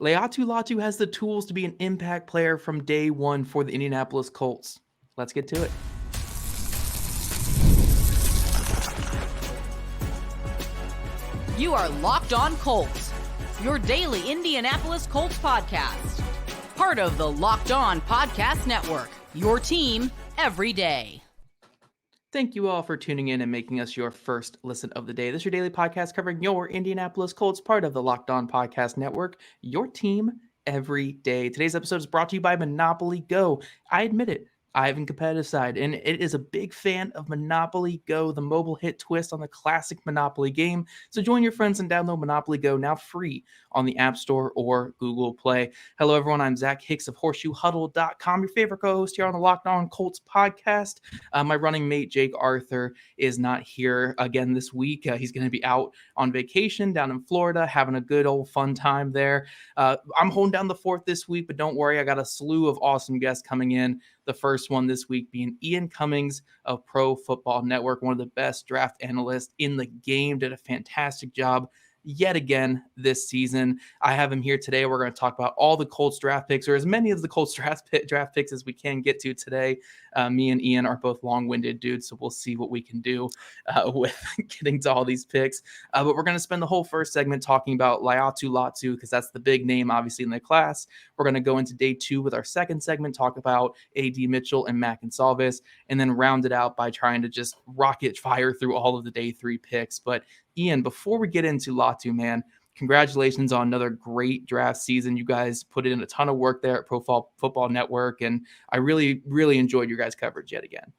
Laiatu Latu has the tools to be an impact player from day one for the Indianapolis Colts. Let's get to it. You are Locked On Colts, your daily Indianapolis Colts podcast. Part of the Locked On Podcast Network, your team every day. Thank you all for tuning in and making us your first listen of the day. This is your daily podcast covering your Indianapolis Colts, part of the Locked On Podcast Network, your team every day. Today's episode is brought to you by Monopoly Go. I admit it, I have a competitive side, and it is a big fan of Monopoly Go, the mobile hit twist on the classic Monopoly game. So join your friends and download Monopoly Go now free on the App Store or Google Play. Hello, everyone. I'm Zach Hicks of HorseshoeHuddle.com, your favorite co-host here on the Locked On Colts podcast. My running mate, Jake Arthur, is not here again this week. He's going to be out on vacation down in Florida, having a good old fun time there. I'm holding down the fort this week, but don't worry. I got a slew of awesome guests coming in. The first one this week being Ian Cummings of Pro Football Network, one of the best draft analysts in the game, did a fantastic job yet again this season. I have him here today. We're going to talk about all the Colts draft picks, or as many of the Colts draft picks as we can get to today. Me and Ian are both long-winded dudes, so we'll see what we can do with getting to all these picks. But we're going to spend the whole first segment talking about Laiatu Latu, because that's the big name, obviously, in the class. We're going to go into day two with our second segment, talk about A.D. Mitchell and Goncalves, and then round it out by trying to just rocket fire through all of the day three picks. But Ian, before we get into Latu, man, congratulations on another great draft season. You guys put in a ton of work there at Pro Football Network, and I really, really enjoyed your guys' coverage yet again.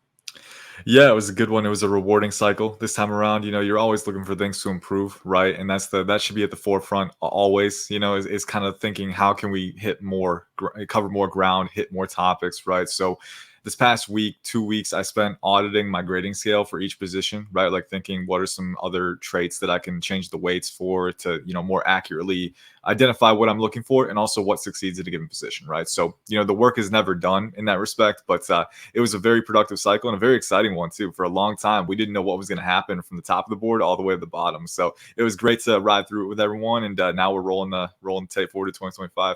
Yeah, it was a good one. It was a rewarding cycle this time around. You're always looking for things to improve, right? And that should be at the forefront always. Is kind of thinking, how can we hit more, cover more ground, hit more topics, right? So this past week, 2 weeks, I spent auditing my grading scale for each position, right? Like thinking, what are some other traits that I can change the weights for to, more accurately identify what I'm looking for, and also what succeeds at a given position, right? So, the work is never done in that respect, but it was a very productive cycle and a very exciting one too. For a long time, we didn't know what was going to happen from the top of the board all the way to the bottom. So it was great to ride through it with everyone, and now we're rolling the tape forward to 2025.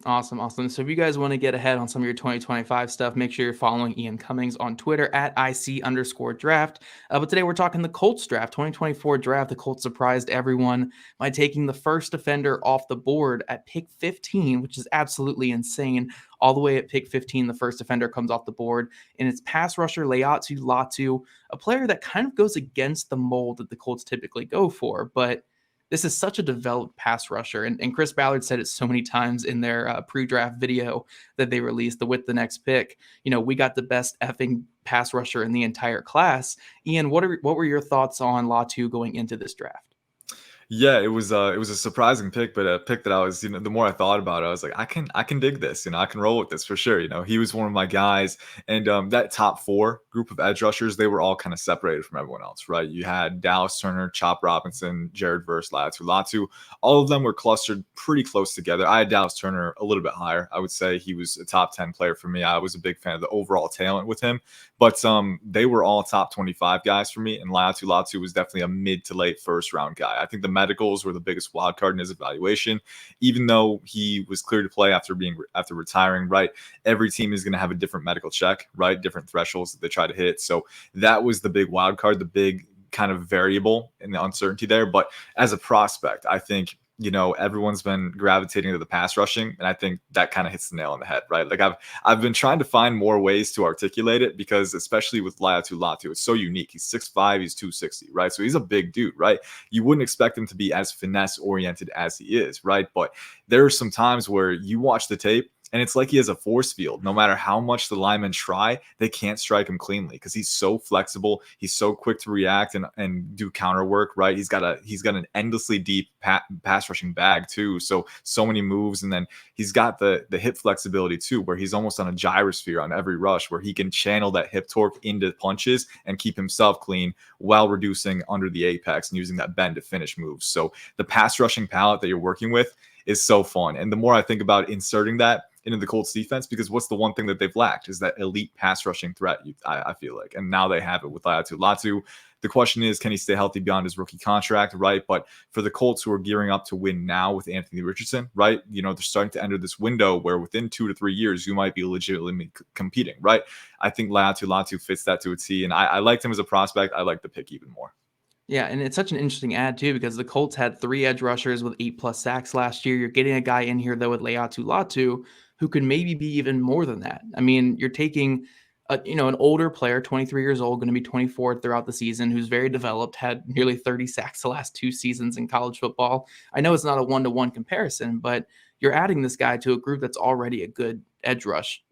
Awesome. So if you guys want to get ahead on some of your 2025 stuff, make sure you're following Ian Cummings on Twitter at IC_draft. But today we're talking the Colts draft, 2024 draft. The Colts surprised everyone by taking the first defender off the board at pick 15, which is absolutely insane. All the way at pick 15, the first defender comes off the board, and it's pass rusher Laiatu Latu, a player that kind of goes against the mold that the Colts typically go for, but this is such a developed pass rusher. And Chris Ballard said it so many times in their pre-draft video that they released, with the next pick. We got the best effing pass rusher in the entire class. Ian, what were your thoughts on Latu going into this draft? Yeah, it was a surprising pick, but a pick that I was, the more I thought about it, I was like, I can dig this, I can roll with this for sure. He was one of my guys, and that top four group of edge rushers, they were all kind of separated from everyone else, right? You had Dallas Turner, Chop Robinson, Jared Verse, Laiatu Latu. All of them were clustered pretty close together. I had Dallas Turner a little bit higher. I would say he was a top 10 player for me. I was a big fan of the overall talent with him, but they were all top 25 guys for me, and Laiatu Latu was definitely a mid to late first round guy. I think the medicals were the biggest wild card in his evaluation, even though he was clear to play after retiring, right? Every team is going to have a different medical check, right? Different thresholds that they try to hit. So that was the big wild card, the big kind of variable in the uncertainty there. But as a prospect, I think, everyone's been gravitating to the pass rushing, and I think that kind of hits the nail on the head, right? Like I've been trying to find more ways to articulate it, because especially with Laiatu Latu, it's so unique. He's 6'5", he's 260, right? So he's a big dude, right? You wouldn't expect him to be as finesse oriented as he is, right? But there are some times where you watch the tape, and it's like he has a force field. No matter how much the linemen try, they can't strike him cleanly, because he's so flexible. He's so quick to react and do counter work, right? He's got an endlessly deep pass rushing bag too. So many moves. And then he's got the hip flexibility too, where he's almost on a gyrosphere on every rush, where he can channel that hip torque into punches and keep himself clean while reducing under the apex and using that bend to finish moves. So the pass rushing palette that you're working with is so fun. And the more I think about inserting that into the Colts defense, because what's the one thing that they've lacked is that elite pass rushing threat, I feel like. And now they have it with Laiatu Latu. The question is, can he stay healthy beyond his rookie contract, right? But for the Colts, who are gearing up to win now with Anthony Richardson, right? They're starting to enter this window where within 2 to 3 years, you might be legitimately competing, right? I think Laiatu Latu fits that to a T, and I liked him as a prospect. I like the pick even more. Yeah, and it's such an interesting ad too, because the Colts had 3 edge rushers with 8+ sacks last year. You're getting a guy in here though with Laiatu Latu who could maybe be even more than that. I mean, you're taking an older player, 23 years old, going to be 24 throughout the season, who's very developed, had nearly 30 sacks the last 2 seasons in college football. I know it's not a one-to-one comparison, but you're adding this guy to a group that's already a good edge rush,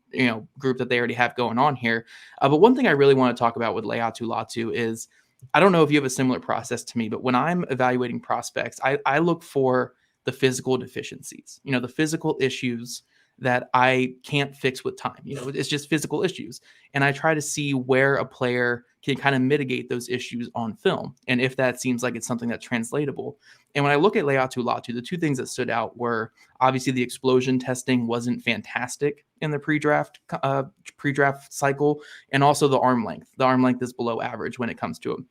group that they already have going on here. But one thing I really want to talk about with Laiatu Latu is, I don't know if you have a similar process to me, but when I'm evaluating prospects, I look for the physical deficiencies, the physical issues that I can't fix with time. It's just physical issues. And I try to see where a player can kind of mitigate those issues on film, and if that seems like it's something that's translatable. And when I look at Laiatu Latu, the 2 things that stood out were obviously the explosion testing wasn't fantastic in the pre-draft cycle, and also the arm length. The arm length is below average when it comes to him.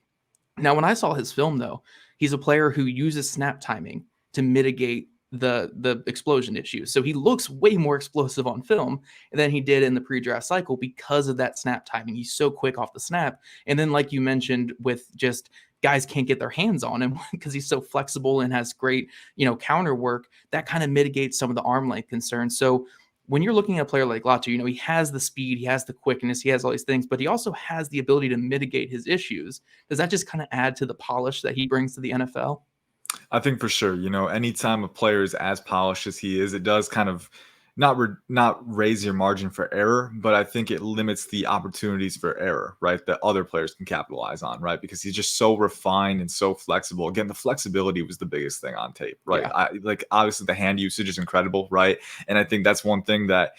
Now, when I saw his film, though, he's a player who uses snap timing to mitigate the explosion issues. So he looks way more explosive on film than he did in the pre-draft cycle because of that snap timing. He's so quick off the snap. And then, like you mentioned, with just guys can't get their hands on him because he's so flexible and has great, counter work, that kind of mitigates some of the arm length concerns. So when you're looking at a player like Latu, he has the speed, he has the quickness, he has all these things, but he also has the ability to mitigate his issues. Does that just kind of add to the polish that he brings to the NFL? I think for sure, anytime a player is as polished as he is, it does kind of not raise your margin for error, but I think it limits the opportunities for error, right? That other players can capitalize on, right? Because he's just so refined and so flexible. Again, the flexibility was the biggest thing on tape, right? Yeah. Obviously the hand usage is incredible, right? And I think that's one thing that,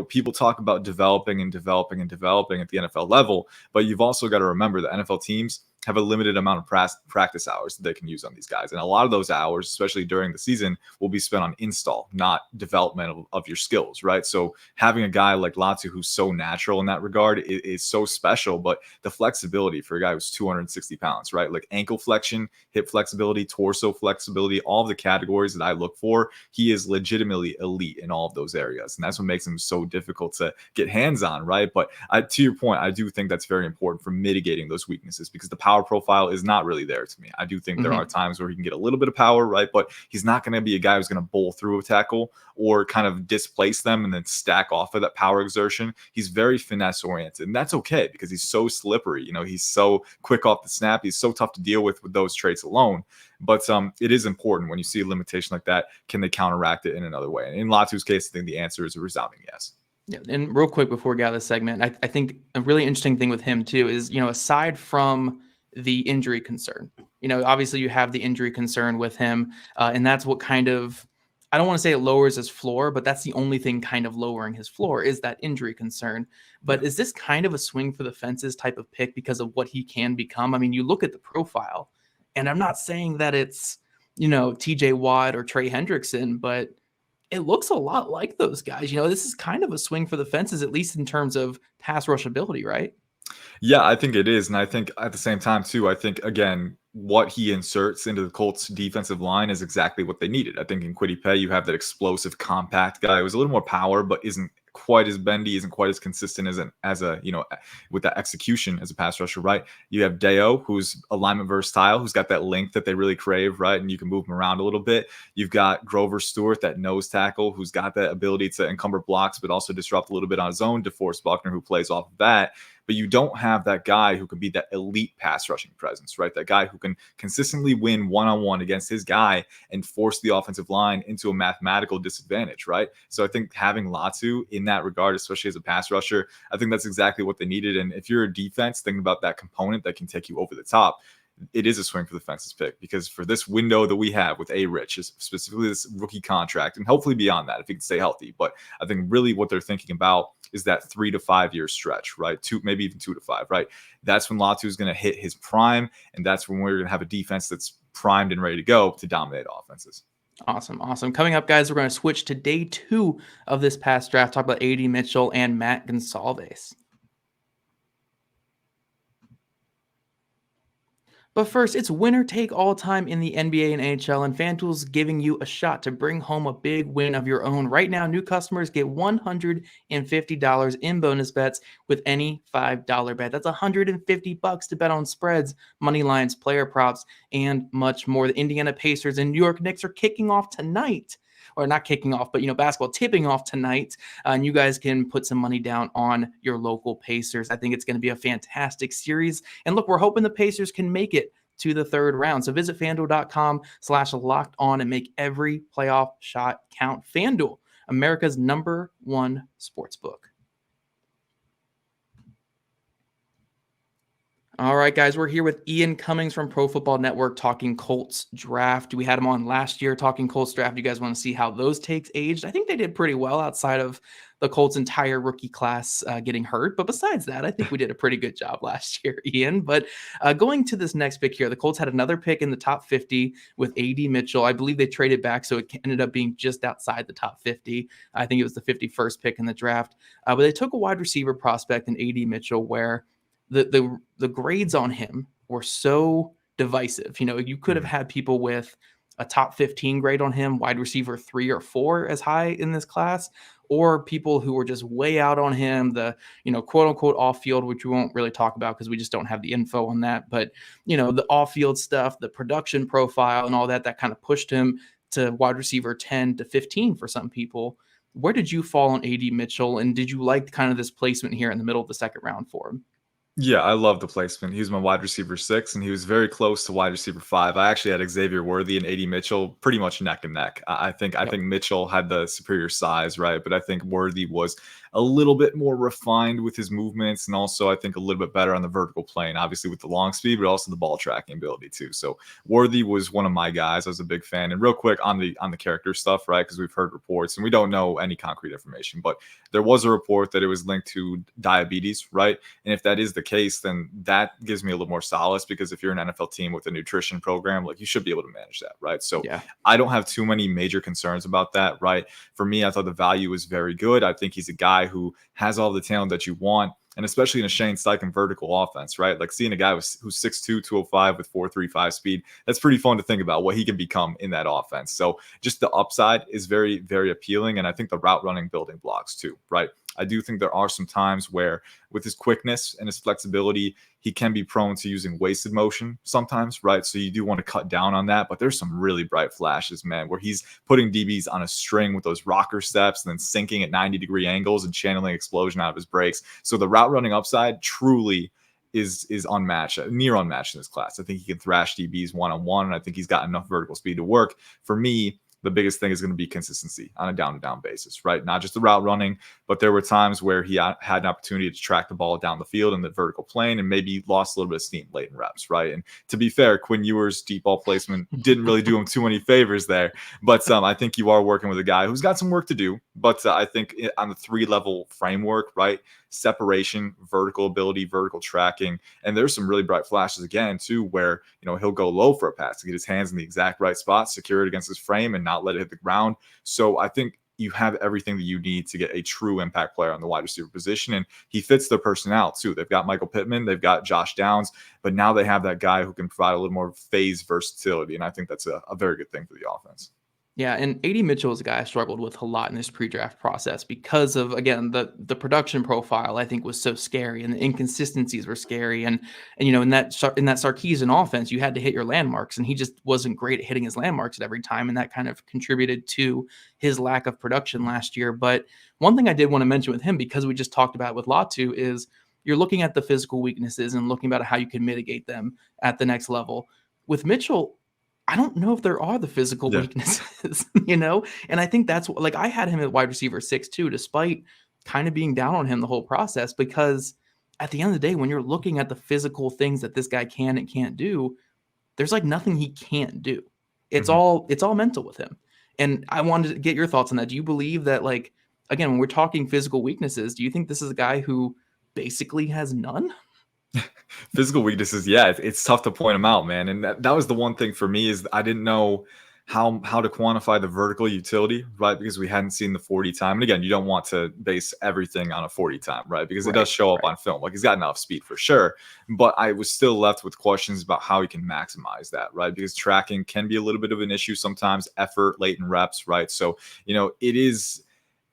people talk about developing at the NFL level, but you've also got to remember that NFL teams have a limited amount of practice hours that they can use on these guys. And a lot of those hours, especially during the season, will be spent on install, not development of your skills, right? So having a guy like Latu, who's so natural in that regard, is so special. But the flexibility for a guy who's 260 pounds, right? Like ankle flexion, hip flexibility, torso flexibility, all of the categories that I look for, he is legitimately elite in all of those areas. And that's what makes him so difficult to get hands on, right? But to your point, I do think that's very important for mitigating those weaknesses, because the power profile is not really there to me. I do think there are times where he can get a little bit of power, right? But he's not going to be a guy who's going to bowl through a tackle or kind of displace them and then stack off of that power exertion. He's very finesse oriented, and that's okay because he's so slippery. He's so quick off the snap. He's so tough to deal with those traits alone. But it is important when you see a limitation like that, can they counteract it in another way? And in Latu's case, I think the answer is a resounding yes. Yeah, and real quick before we get out of this segment, I think a really interesting thing with him too is, aside from the injury concern, obviously you have the injury concern with him, and that's what kind of, I don't want to say it lowers his floor, but that's the only thing kind of lowering his floor is that injury concern. But is this kind of a swing for the fences type of pick because of what he can become? I mean, you look at the profile, and I'm not saying that it's, TJ Watt or Trey Hendrickson, but it looks a lot like those guys. This is kind of a swing for the fences, at least in terms of pass rush ability, right? Yeah, I think it is. And I think at the same time, too, I think, again, what he inserts into the Colts defensive line is exactly what they needed. I think in Kwity Paye, you have that explosive, compact guy who's a little more power, but isn't quite as bendy, isn't quite as consistent as a with that execution as a pass rusher, right? You have Deo, who's alignment versatile, who's got that length that they really crave, right? And you can move him around a little bit. You've got Grover Stewart, that nose tackle, who's got that ability to encumber blocks, but also disrupt a little bit on his own. DeForest Buckner, who plays off of that. But you don't have that guy who can be that elite pass rushing presence, right? That guy who can consistently win one-on-one against his guy and force the offensive line into a mathematical disadvantage, right? So I think having Latu in that regard, especially as a pass rusher, I think that's exactly what they needed. And if you're a defense thinking about that component that can take you over the top, it is a swing for the fences pick, because for this window that we have with A-Rich, specifically this rookie contract, and hopefully beyond that, if he can stay healthy. But I think really what they're thinking about is that 3 to 5 year stretch, right? Maybe even 2 to 5, right? That's when Latu is going to hit his prime, and that's when we're going to have a defense that's primed and ready to go to dominate offenses. Awesome. Coming up, guys, we're going to switch to day 2 of this past draft, talk about A.D. Mitchell and Matt Goncalves. But first, it's winner take all time in the NBA and NHL, and FanDuel's giving you a shot to bring home a big win of your own. Right now, new customers get $150 in bonus bets with any $5 bet. That's $150 to bet on spreads, money lines, player props, and much more. The Indiana Pacers and New York Knicks are kicking off tonight. Or not kicking off, but basketball tipping off tonight. And you guys can put some money down on your local Pacers. I think it's going to be a fantastic series. And look, we're hoping the Pacers can make it to the third round. So visit FanDuel.com/locked on and make every playoff shot count. FanDuel, America's #1 sportsbook. All right, guys, we're here with Ian Cummings from Pro Football Network talking Colts draft. We had him on last year talking Colts draft. You guys want to see how those takes aged? I think they did pretty well outside of the Colts' entire rookie class getting hurt. But besides that, I think we did a pretty good job last year, Ian. But going to this next pick here, the Colts had another pick in the top 50 with A.D. Mitchell. I believe they traded back, so it ended up being just outside the top 50. I think it was the 51st pick in the draft. But they took a wide receiver prospect in A.D. Mitchell where the grades on him were so divisive. You could have had people with a top 15 grade on him, wide receiver 3 or 4 as high in this class, or people who were just way out on him, the quote unquote off field, which we won't really talk about because we just don't have the info on that. But the off field stuff, the production profile and all that kind of pushed him to wide receiver 10 to 15 for some people. Where did you fall on A.D. Mitchell, and did you like kind of this placement here in the middle of the second round for him? Yeah, I love the placement. He was my wide receiver 6, and he was very close to wide receiver 5. I actually had Xavier Worthy and A.D. Mitchell pretty much neck and neck. I think Mitchell had the superior size, right? But I think Worthy was a little bit more refined with his movements, and also I think a little bit better on the vertical plane, obviously with the long speed, but also the ball tracking ability too. So Worthy was one of my guys. I was a big fan. And real quick on the character stuff, right? Because we've heard reports, and we don't know any concrete information, but there was a report that it was linked to diabetes, right? And if that is the case, then that gives me a little more solace, because if you're an NFL team with a nutrition program, like, you should be able to manage that, right? So Yeah. I don't have too many major concerns about that, right? For me, I thought the value was very good. I think he's a guy who has all the talent that you want, and especially in a Shane Steichen vertical offense, right? Like, seeing a guy who's 6'2", 205 with 4.35 speed, that's pretty fun to think about what he can become in that offense. So just the upside is very, very appealing, and I think the route running building blocks too, right? I do think there are some times where, with his quickness and his flexibility, he can be prone to using wasted motion sometimes, right? So you do want to cut down on that. But there's some really bright flashes, man, where he's putting DBs on a string with those rocker steps and then sinking at 90-degree angles and channeling explosion out of his breaks. So the route running upside truly is unmatched, near unmatched in this class. I think he can thrash DBs one-on-one, and I think he's got enough vertical speed to work. For me, the biggest thing is going to be consistency on a down-to-down basis, right? Not just the route running, but there were times where he had an opportunity to track the ball down the field in the vertical plane and maybe lost a little bit of steam late in reps, right? And to be fair, Quinn Ewers' deep ball placement didn't really do him too many favors there. But I think you are working with a guy who's got some work to do. But I think on the 3-level framework, right? Separation, vertical ability, vertical tracking, and there's some really bright flashes again too, where he'll go low for a pass to get his hands in the exact right spot, secure it against his frame, and not let it hit the ground. So I think you have everything that you need to get a true impact player on the wide receiver position, and he fits their personnel too. They've got Michael Pittman, they've got Josh Downs, but now they have that guy who can provide a little more phase versatility, and I think that's a very good thing for the offense. Yeah, and A.D. Mitchell is a guy I struggled with a lot in this pre-draft process because of, again, the production profile I think was so scary, and the inconsistencies were scary, and in that Sarkisian offense you had to hit your landmarks, and he just wasn't great at hitting his landmarks at every time, and that kind of contributed to his lack of production last year. But one thing I did want to mention with him, because we just talked about it with Latu, is you're looking at the physical weaknesses and looking about how you can mitigate them at the next level. With Mitchell, I don't know if there are the physical weaknesses, and I think that's what, like, I had him at wide receiver 6 too, despite kind of being down on him the whole process, because at the end of the day, when you're looking at the physical things that this guy can and can't do, there's like nothing he can't do. It's all mental with him. And I wanted to get your thoughts on that. Do you believe that, like, again, when we're talking physical weaknesses, do you think this is a guy who basically has none? Physical weaknesses, yeah, it's tough to point them out, man. And that was the one thing for me, is I didn't know how to quantify the vertical utility, right? Because we hadn't seen the 40 time. And again, you don't want to base everything on a 40 time, right? Because it does show up on film. Like, he's got enough speed for sure. But I was still left with questions about how he can maximize that, right? Because tracking can be a little bit of an issue sometimes, effort, late in reps, right? So, it is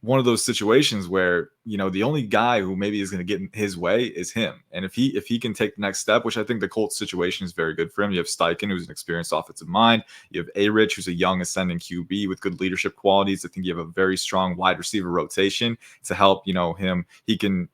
one of those situations where, the only guy who maybe is going to get in his way is him. And if he can take the next step, which I think the Colts situation is very good for him. You have Steichen, who's an experienced offensive mind. You have A-Rich, who's a young ascending QB with good leadership qualities. I think you have a very strong wide receiver rotation to help, him. He can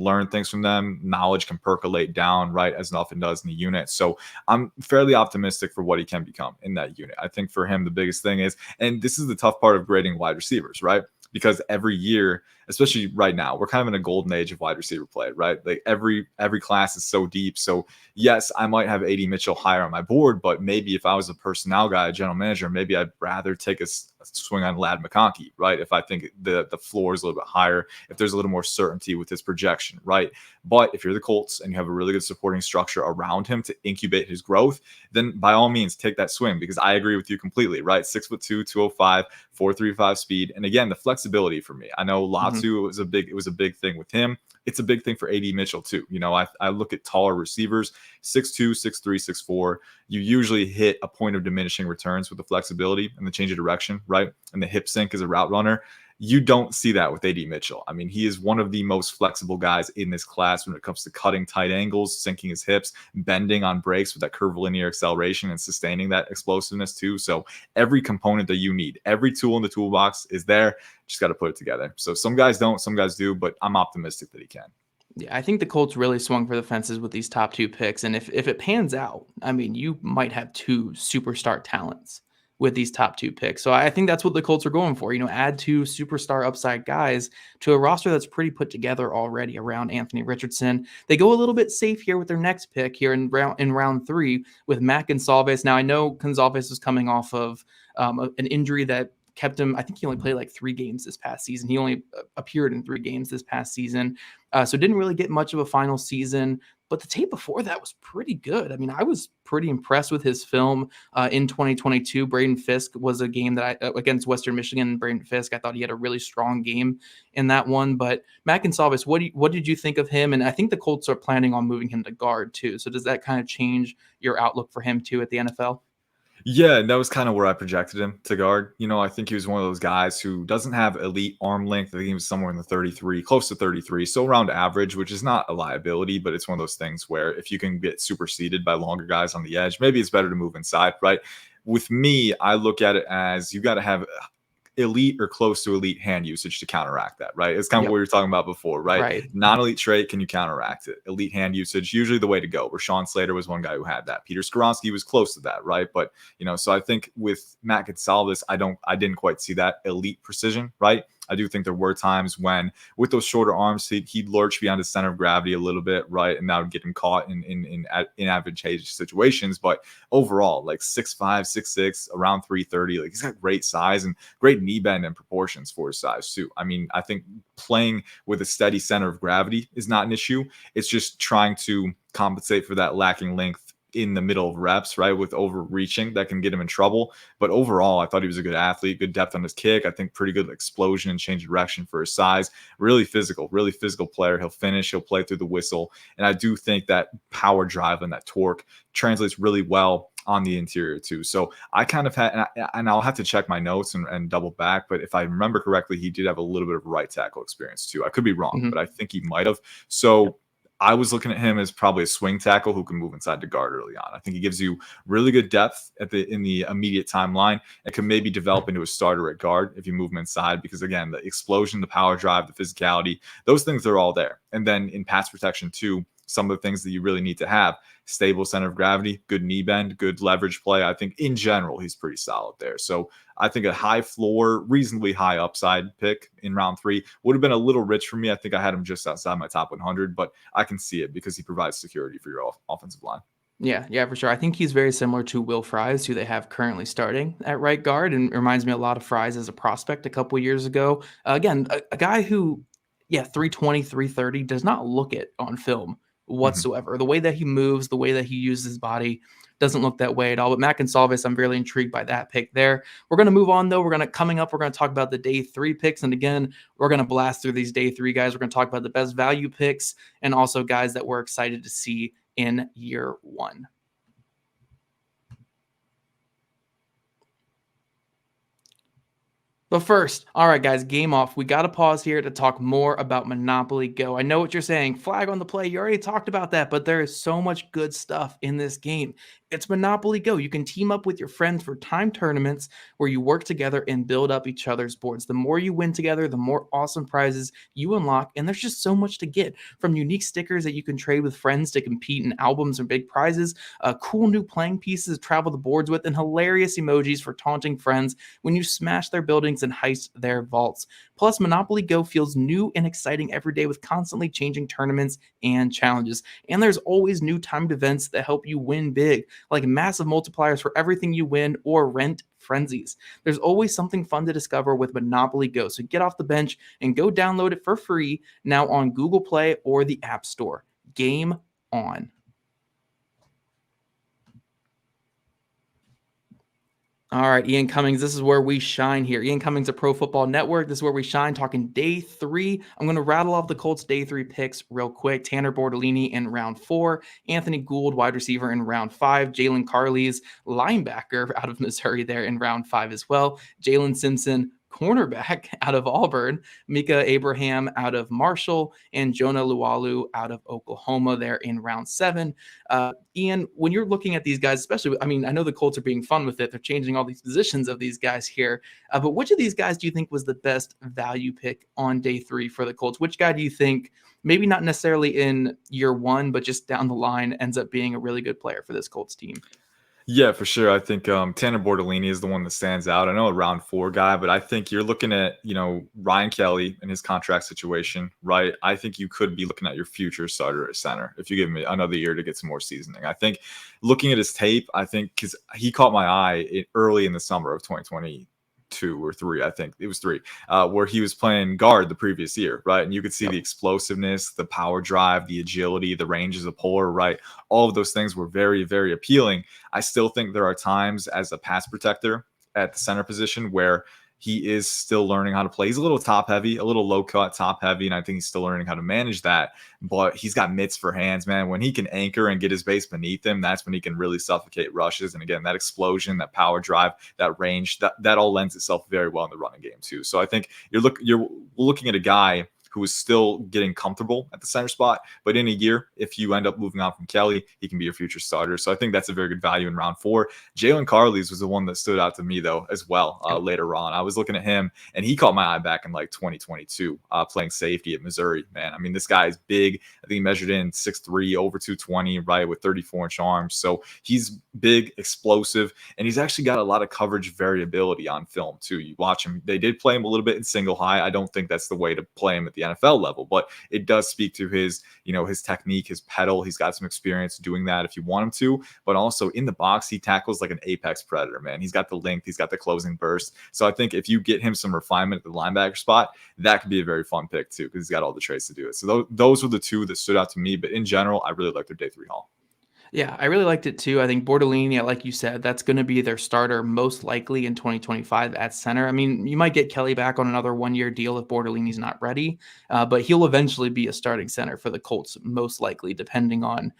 learn things from them. Knowledge can percolate down, right, as it often does in the unit. So I'm fairly optimistic for what he can become in that unit. I think for him, the biggest thing is, and this is the tough part of grading wide receivers, right? Because every year, especially right now, we're kind of in a golden age of wide receiver play, right? Like every class is so deep. So yes, I might have AD Mitchell higher on my board, but maybe if I was a personnel guy, a general manager, maybe I'd rather take a swing on Ladd McConkey, right? If I think the floor is a little bit higher, if there's a little more certainty with his projection, right? But if you're the Colts and you have a really good supporting structure around him to incubate his growth, then by all means take that swing, because I agree with you completely, right? 6'2", 205, 4.35 speed. And again, the flexibility for me. I know Latu was a big thing with him. It's a big thing for AD Mitchell too. I look at taller receivers, 6'2", 6'3", 6'4. You usually hit a point of diminishing returns with the flexibility and the change of direction, right? And the hip sync as a route runner. You don't see that with AD Mitchell. I mean, he is one of the most flexible guys in this class when it comes to cutting tight angles, sinking his hips, bending on breaks with that curvilinear acceleration and sustaining that explosiveness too. So every component that you need, every tool in the toolbox is there. Just got to put it together. So some guys don't, some guys do, but I'm optimistic that he can. Yeah, I think the Colts really swung for the fences with these top two picks. And if it pans out, I mean, you might have two superstar talents with these top two picks. So I think that's what the Colts are going for. Add two superstar upside guys to a roster that's pretty put together already around Anthony Richardson. They go a little bit safe here with their next pick here in round 3 with Matt Goncalves. Now, I know Goncalves is coming off of an injury that kept him. I think he only played like 3 games this past season. He only appeared in 3 games this past season. So didn't really get much of a final season, but the tape before that was pretty good. I mean, I was pretty impressed with his film in 2022. Braden Fisk was a game that against Western Michigan and Braden Fisk. I thought he had a really strong game in that one. But Matt Goncalves, what did you think of him? And I think the Colts are planning on moving him to guard too. So does that kind of change your outlook for him too at the NFL? Yeah, and that was kind of where I projected him to guard. I think he was one of those guys who doesn't have elite arm length. I think he was somewhere in the 33, close to 33, so around average, which is not a liability, but it's one of those things where if you can get superseded by longer guys on the edge, maybe it's better to move inside, right? With me, I look at it as you got to have elite or close to elite hand usage to counteract that, right? It's kind of what we were talking about before, right? Non-elite trait, can you counteract it? Elite hand usage, usually the way to go. Rashawn Slater was one guy who had that. Peter Skoronski was close to that, right? But, so I think with Matt Goncalves, I didn't quite see that elite precision, right? I do think there were times when, with those shorter arms, he'd lurch beyond his center of gravity a little bit, right? And that would get him caught in advantageous situations. But overall, like 6'5", 6'6", around 330, like he's got great size and great knee bend and proportions for his size too. I mean, I think playing with a steady center of gravity is not an issue. It's just trying to compensate for that lacking length in the middle of reps, right, with overreaching that can get him in trouble. But overall, I thought he was a good athlete, good depth on his kick. I think pretty good explosion and change of direction for his size. Really physical player. He'll finish, he'll play through the whistle. And I do think that power drive and that torque translates really well on the interior too. So I kind of had, and I'll have to check my notes and double back, but if I remember correctly, he did have a little bit of right tackle experience too. I could be wrong, but I think he might have. So I was looking at him as probably a swing tackle who can move inside to guard early on. I think he gives you really good depth in the immediate timeline and can maybe develop into a starter at guard if you move him inside, because again, the explosion, the power drive, the physicality, those things are all there. And then in pass protection too, some of the things that you really need to have: stable center of gravity, good knee bend, good leverage play. I think in general, he's pretty solid there. So I think a high floor, reasonably high upside pick in round 3 would have been a little rich for me. I think I had him just outside my top 100, but I can see it because he provides security for your offensive line. Yeah, for sure. I think he's very similar to Will Fries, who they have currently starting at right guard, and reminds me a lot of Fries as a prospect a couple of years ago. Again, a guy who, 320, 330, does not look it on film whatsoever. The way that he moves, the way that he uses his body doesn't look that way at all. But Matt Goncalves, I'm really intrigued by that pick there. We're going to move on, though. We're going to talk about the day 3 picks. And again, we're going to blast through these day 3 guys. We're going to talk about the best value picks and also guys that we're excited to see in year 1. But first, all right, guys, game off. We got to pause here to talk more about Monopoly Go. I know what you're saying. Flag on the play. You already talked about that, but there is so much good stuff in this game. It's Monopoly Go. You can team up with your friends for time tournaments where you work together and build up each other's boards. The more you win together, the more awesome prizes you unlock. And there's just so much to get, from unique stickers that you can trade with friends to compete in albums or big prizes, cool new playing pieces to travel the boards with, and hilarious emojis for taunting friends when you smash their buildings and heist their vaults. Plus, Monopoly Go feels new and exciting every day with constantly changing tournaments and challenges. And there's always new timed events that help you win big, like massive multipliers for everything you win or rent frenzies. There's always something fun to discover with Monopoly Go. So get off the bench and go download it for free now on Google Play or the App Store. Game on. All right, Ian Cummings, this is where we shine here. Ian Cummings of Pro Football Network. This is where we shine, talking day 3. I'm going to rattle off the Colts day 3 picks real quick. Tanner Bortolini in round 4, Anthony Gould, wide receiver, in round 5, Jalen Carley's linebacker out of Missouri there in round 5 as well, Jalen Simpson, cornerback out of Auburn, Mika Abraham out of Marshall, and Jonah Lualu out of Oklahoma there in round 7. Ian, when you're looking at these guys, especially, I mean, I know the Colts are being fun with it. They're changing all these positions of these guys here. But which of these guys do you think was the best value pick on day 3 for the Colts? Which guy do you think, maybe not necessarily in year 1, but just down the line, ends up being a really good player for this Colts team? Yeah, for sure. I think Tanner Bortolini is the one that stands out. I know a round 4 guy, but I think you're looking at, Ryan Kelly and his contract situation, right? I think you could be looking at your future starter at center if you give him another year to get some more seasoning. I think looking at his tape, because he caught my eye early in the summer of 2022 or 3, I think it was 3, where he was playing guard the previous year, right? And you could see the explosiveness, the power drive, the agility, the range as a puller, right? All of those things were very, very appealing. I still think there are times as a pass protector at the center position where he is still learning how to play. He's a little top heavy, a little low cut top heavy, and I think he's still learning how to manage that. But he's got mitts for hands, man. When he can anchor and get his base beneath him, that's when he can really suffocate rushes. And again, that explosion, that power drive, that range, that all lends itself very well in the running game too. So I think you're looking at a guy who is still getting comfortable at the center spot. But in a year, if you end up moving on from Kelly, he can be your future starter. So I think that's a very good value in round 4. Jalen Carley's was the one that stood out to me, though, as well later on. I was looking at him, and he caught my eye back in like 2022, playing safety at Missouri, man. I mean, this guy is big. I think he measured in 6'3", over 220, right, with 34-inch arms. So he's big, explosive, and he's actually got a lot of coverage variability on film, too. You watch him. They did play him a little bit in single high. I don't think that's the way to play him at the NFL level, but it does speak to his, his technique, his pedal. He's got some experience doing that if you want him to, but also in the box, he tackles like an apex predator, man. He's got the length, he's got the closing burst. So I think if you get him some refinement at the linebacker spot, that could be a very fun pick too, because he's got all the traits to do it. So those were the 2 that stood out to me, but in general, I really like their day 3 haul. Yeah, I really liked it too. I think Bortolini, like you said, that's going to be their starter most likely in 2025 at center. I mean, you might get Kelly back on another 1-year deal if Bortolini's not ready, but he'll eventually be a starting center for the Colts, most likely, depending on,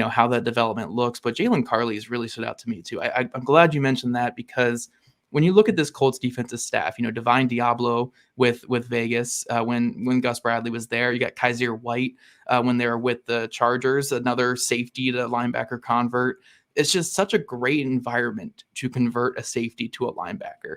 how that development looks. But Jalen Carley's really stood out to me too. I'm glad you mentioned that, because when you look at this Colts defensive staff, Divine Diablo with Vegas, when Gus Bradley was there, you got Kaiser White when they were with the Chargers, another safety to linebacker convert. It's just such a great environment to convert a safety to a linebacker.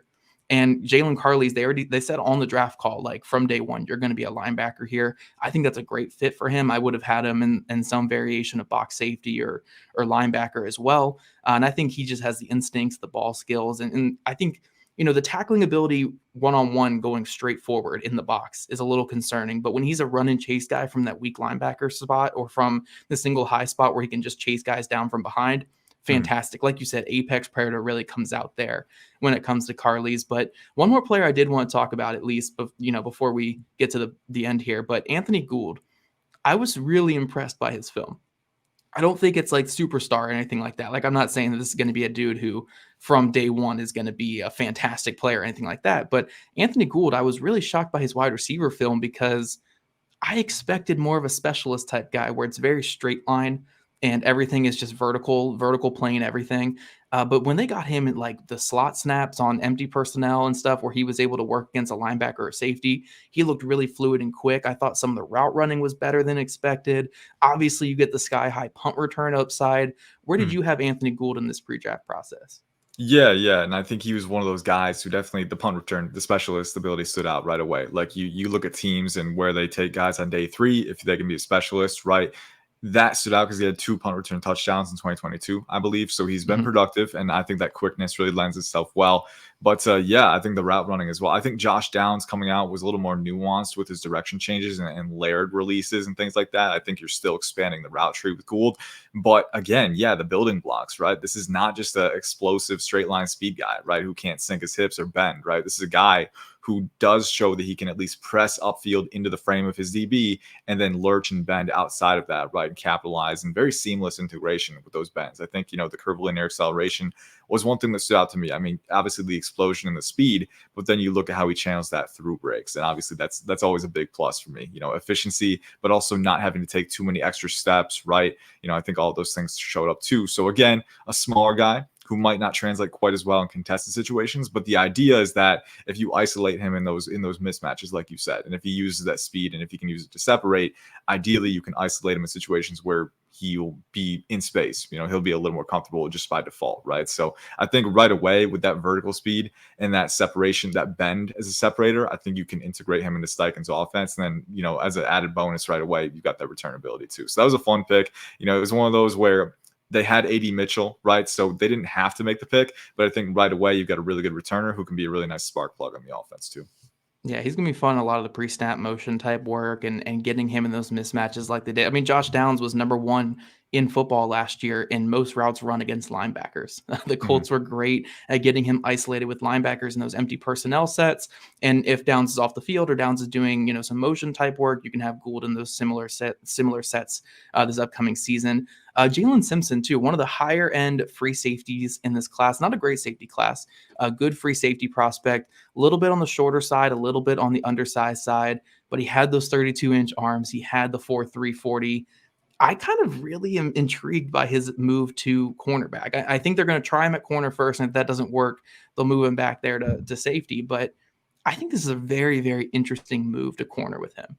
And Jalen Carley's, they said on the draft call, like from day 1, you're going to be a linebacker here. I think that's a great fit for him. I would have had him in some variation of box safety or linebacker as well. And I think he just has the instincts, the ball skills. And I think, the tackling ability one-on-one going straight forward in the box is a little concerning. But when he's a run and chase guy from that weak linebacker spot or from the single high spot where he can just chase guys down from behind, fantastic. Like you said, apex predator really comes out there when it comes to Carley's. But one more player I did want to talk about, at least, before we get to the end here, but Anthony Gould. I was really impressed by his film. I don't think it's like superstar or anything like that. Like, I'm not saying that this is going to be a dude who from day one is going to be a fantastic player or anything like that. But Anthony Gould, I was really shocked by his wide receiver film because I expected more of a specialist type guy where it's very straight line and everything is just vertical playing everything. But when they got him in like the slot snaps on empty personnel and stuff, where he was able to work against a linebacker or safety, he looked really fluid and quick. I thought some of the route running was better than expected. Obviously, you get the sky high punt return upside. Where did you have Anthony Gould in this pre-draft process? Yeah, and I think he was one of those guys who definitely the punt return, the specialist ability stood out right away. Like you look at teams and where they take guys on day 3, if they can be a specialist, right? That stood out because he had 2 punt return touchdowns in 2022, I believe. So he's been productive, and I think that quickness really lends itself well. But yeah, I think the route running as well. I think Josh Downs coming out was a little more nuanced with his direction changes and layered releases and things like that. I think you're still expanding the route tree with Gould. But again, yeah, the building blocks, right? This is not just an explosive straight line speed guy, right? Who can't sink his hips or bend, right? This is a guy who does show that he can at least press upfield into the frame of his DB and then lurch and bend outside of that, right? And capitalize and very seamless integration with those bends. I think, the curvilinear acceleration was one thing that stood out to me. I mean, obviously the explosion and the speed, but then you look at how he channels that through breaks. And obviously that's always a big plus for me, efficiency, but also not having to take too many extra steps, right? I think all of those things showed up too. So again, a smaller guy who might not translate quite as well in contested situations. But the idea is that if you isolate him in those mismatches, like you said, and if he uses that speed and if he can use it to separate, ideally you can isolate him in situations where he'll be in space. He'll be a little more comfortable just by default, right? So I think right away with that vertical speed and that separation, that bend as a separator, I think you can integrate him into Steichen's offense. And then, as an added bonus right away, you've got that return ability too. So that was a fun pick. It was one of those where they had A.D. Mitchell, right? So they didn't have to make the pick, but I think right away you've got a really good returner who can be a really nice spark plug on the offense too. Yeah, he's going to be fun. A lot of the pre-snap motion type work and getting him in those mismatches like they did. I mean, Josh Downs was number 1 in football last year in most routes run against linebackers. The Colts were great at getting him isolated with linebackers in those empty personnel sets. And if Downs is off the field or Downs is doing, some motion type work, you can have Gould in those similar sets this upcoming season. Jalen Simpson, too, one of the higher end free safeties in this class. Not a great safety class, a good free safety prospect, a little bit on the shorter side, a little bit on the undersized side, but he had those 32-inch arms. He had the 4.3 40. I kind of really am intrigued by his move to cornerback. I think they're going to try him at corner first, and if that doesn't work, they'll move him back there to safety. But I think this is a very, very interesting move to corner with him.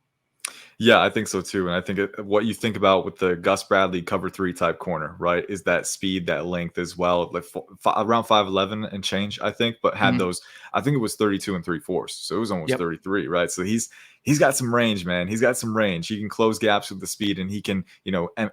Yeah, I think so too. And I think what you think about with the Gus Bradley cover 3 type corner, right, is that speed, that length as well, like around 5'11" and change, I think, but had those, I think it was 32 and 3/4. So it was almost 33, right? So he's got some range, man. He's got some range. He can close gaps with the speed and he can,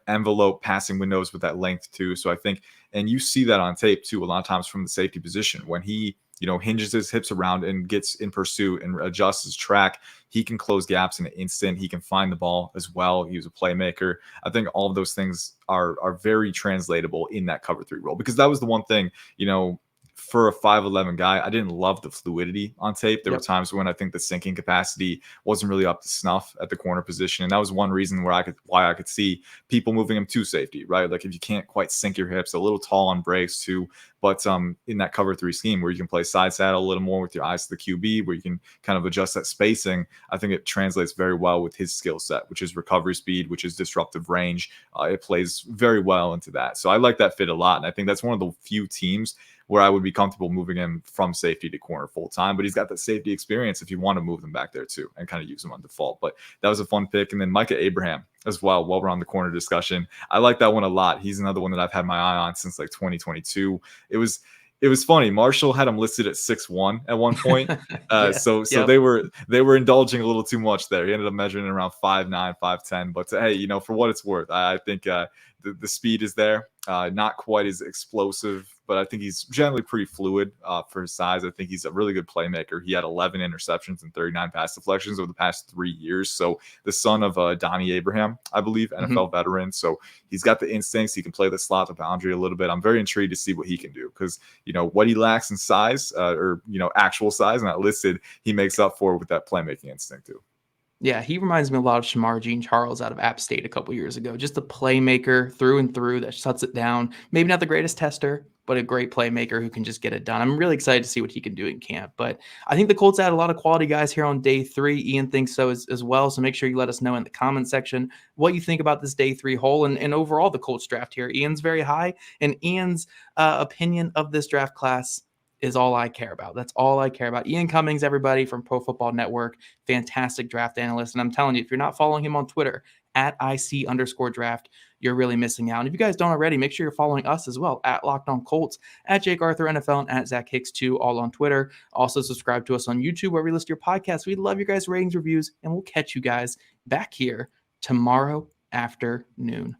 envelope passing windows with that length too. So I think, and you see that on tape too, a lot of times from the safety position when he, hinges his hips around and gets in pursuit and adjusts his track. He can close gaps in an instant. He can find the ball as well. He was a playmaker. I think all of those things are very translatable in that cover 3 role, because that was the one thing, for a 5'11" guy, I didn't love the fluidity on tape. There were times when I think the sinking capacity wasn't really up to snuff at the corner position. And that was one reason why I could see people moving him to safety, right? Like if you can't quite sink your hips, a little tall on breaks too. But in that cover 3 scheme where you can play side saddle a little more with your eyes to the QB, where you can kind of adjust that spacing, I think it translates very well with his skill set, which is recovery speed, which is disruptive range. It plays very well into that. So I like that fit a lot. And I think that's one of the few teams where I would be comfortable moving him from safety to corner full time, but he's got that safety experience if you want to move them back there too and kind of use them on default. But that was a fun pick. And then Micah Abraham as well, while we're on the corner discussion, I like that one a lot. He's another one that I've had my eye on since like 2022. It was funny. Marshall had him listed at 6'1" at one point. So they were indulging a little too much there. He ended up measuring around 5'9", 5'10". But hey, for what it's worth, I think the speed is there. Not quite as explosive, but I think he's generally pretty fluid for his size. I think he's a really good playmaker. He had 11 interceptions and 39 pass deflections over the past 3 years. So the son of Donnie Abraham, I believe, NFL veteran. So he's got the instincts. He can play the slot, the boundary a little bit. I'm very intrigued to see what he can do because, what he lacks in size or actual size, not listed, he makes up for with that playmaking instinct too. Yeah, he reminds me a lot of Shamar Jean-Charles out of App State a couple years ago. Just a playmaker through and through that shuts it down. Maybe not the greatest tester, but a great playmaker who can just get it done. I'm really excited to see what he can do in camp. But I think the Colts add a lot of quality guys here on day 3. Ian thinks so as well. So make sure you let us know in the comment section what you think about this day 3 haul and overall the Colts draft here. Ian's very high, and Ian's opinion of this draft class is all I care about. That's all I care about. Ian Cummings, everybody from Pro Football Network, fantastic draft analyst. And I'm telling you, if you're not following him on Twitter at IC_draft, you're really missing out. And if you guys don't already, make sure you're following us as well at Locked On Colts, at Jake Arthur NFL, and at Zach Hicks 2, all on Twitter. Also subscribe to us on YouTube where we list your podcasts. We love your guys' ratings, reviews, and we'll catch you guys back here tomorrow afternoon.